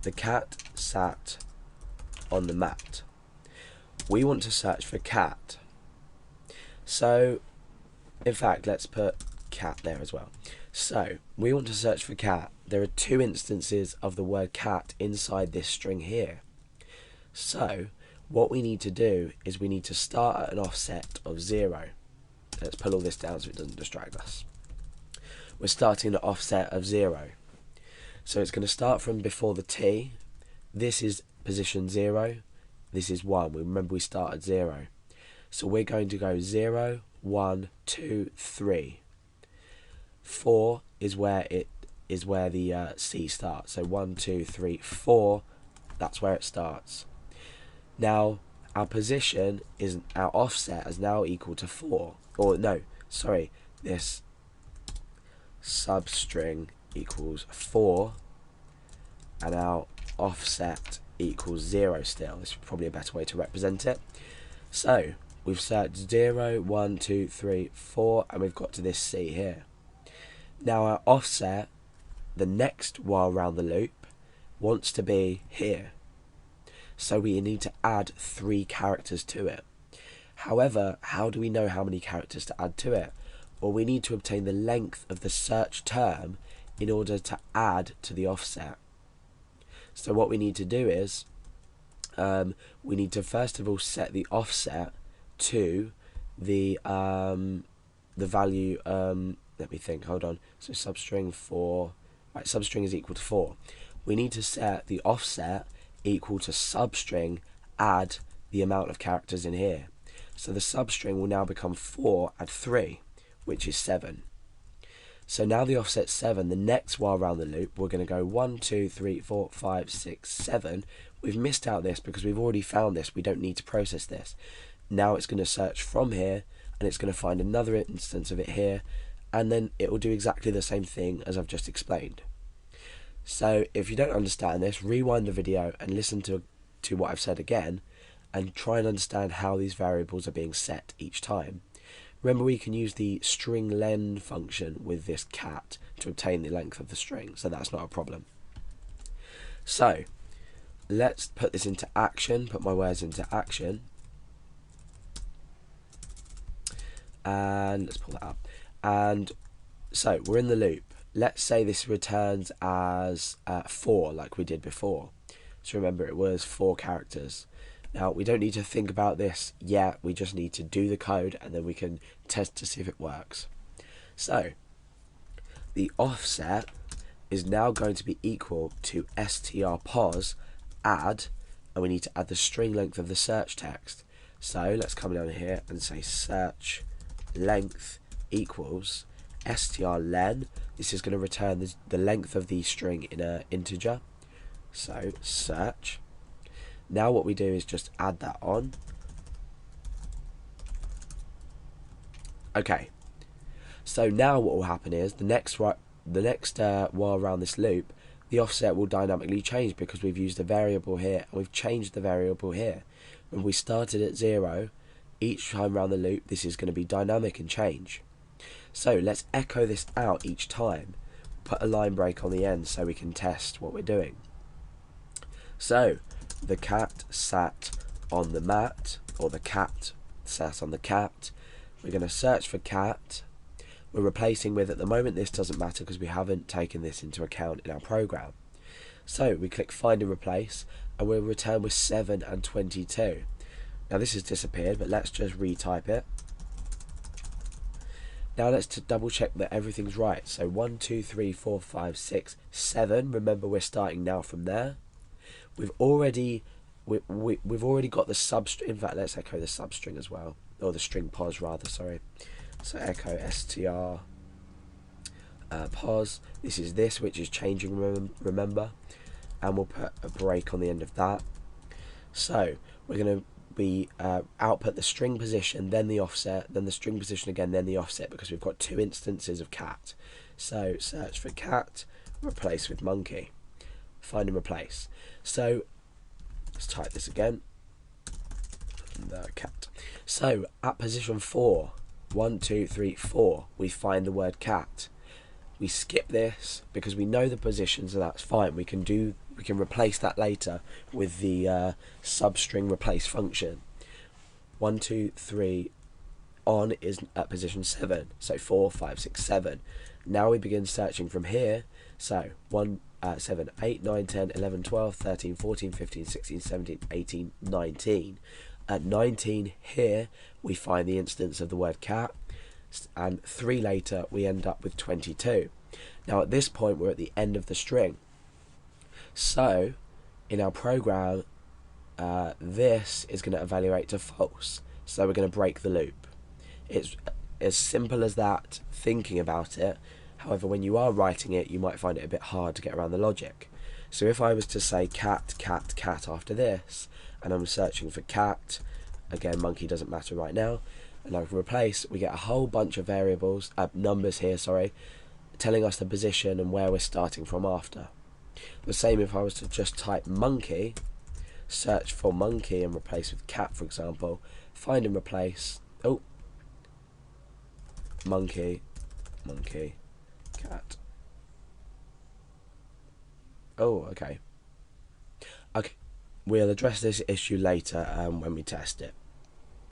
the cat sat on the mat. We want to search for cat. So, in fact, let's put cat there as well. So, we want to search for cat. There are two instances of the word cat inside this string here. So, what we need to do is we need to start at an offset of 0. Let's pull all this down so it doesn't distract us. We're starting at an offset of 0. So it's going to start from before the T. This is position 0. This is 1. Remember we start at 0. So we're going to go 0, 1, 2, 3. 4 is where the C starts. So 1, 2, 3, 4. That's where it starts. Now our position is our offset is now equal to 4. Or no, sorry, this substring equals 4, and our offset equals 0 still. This is probably a better way to represent it. So we've searched 0, 1, 2, 3, 4, and we've got to this C here. Now our offset, the next while round the loop, wants to be here. So we need to add 3 characters to it. However, how do we know how many characters to add to it? Well, we need to obtain the length of the search term in order to add to the offset. So what we need to do is, we need to first of all set the offset to the value, let me think, hold on. So substring 4, right, substring is equal to 4. We need to set the offset equal to substring add the amount of characters in here. So the substring will now become 4 add 3, which is 7. So now the offset's 7. The next while around the loop, we're going to go 1, 2, 3, 4, 5, 6, 7. We've missed out this because we've already found this. We don't need to process this. Now it's going to search from here, and it's going to find another instance of it here, and then it will do exactly the same thing as I've just explained. So if you don't understand this, rewind the video and listen to what I've said again, and try and understand how these variables are being set each time. Remember, we can use the string len function with this cat to obtain the length of the string, so that's not a problem. So let's put this into action, put my words into action, and let's pull that up. And so we're in the loop. Let's say this returns as 4 like we did before. So remember, it was 4 characters. Now we don't need to think about this yet, we just need to do the code and then we can test to see if it works. So the offset is now going to be equal to strpos add, and we need to add the string length of the search text. So let's come down here and say search length equals strlen. This is going to return the length of the string in an integer. So search. Now what we do is just add that on. Okay. So now what will happen is the next while around this loop, the offset will dynamically change because we've used a variable here and we've changed the variable here. When we started at 0, each time around the loop, this is going to be dynamic and change. So let's echo this out each time. Put a line break on the end so we can test what we're doing. So the cat sat on the mat, or the cat sat on the cat. We're going to search for cat. We're replacing with, at the moment this doesn't matter because we haven't taken this into account in our program. So we click find and replace, and we'll return with 7 and 22. Now this has disappeared, but let's just retype it. Now let's double check that everything's right. So 1, 2, 3, 4, 5, 6, 7. Remember, we're starting now from there. We've already got the substring. In fact, let's echo the substring as well, or the string pos rather. Sorry. So echo str pos. This is this, which is changing. Remember, and we'll put a break on the end of that. So we're going to output the string position, then the offset, then the string position again, then the offset, because we've got 2 instances of cat. So search for cat, replace with monkey, find and replace. So let's type this again. The cat. So at position 4, 1, 2, 3, 4, we find the word cat. we skip this because we know the position, so that's fine. We can replace that later with the substring replace function. 1, 2, 3 on is at position 7, so 4, 5, 6, 7. Now we begin searching from here, so 1, 7, 8, 9, 10, 11, 12, 13, 14, 15, 16, 17, 18, 19. At 19 here we find the instance of the word cat, and 3 later we end up with 22. Now at this point we're at the end of the string, so in our program this is going to evaluate to false, so we're going to break the loop. It's as simple as that, thinking about it. However, when you are writing it, you might find it a bit hard to get around the logic. So if I was to say cat, cat, cat after this, and I'm searching for cat, again monkey doesn't matter right now, and I can replace, we get a whole bunch of variables, numbers here, sorry, telling us the position and where we're starting from after. The same if I was to just type monkey, search for monkey and replace with cat, for example, find and replace, oh, monkey, monkey, cat. Oh, okay. Okay, we'll address this issue later when we test it.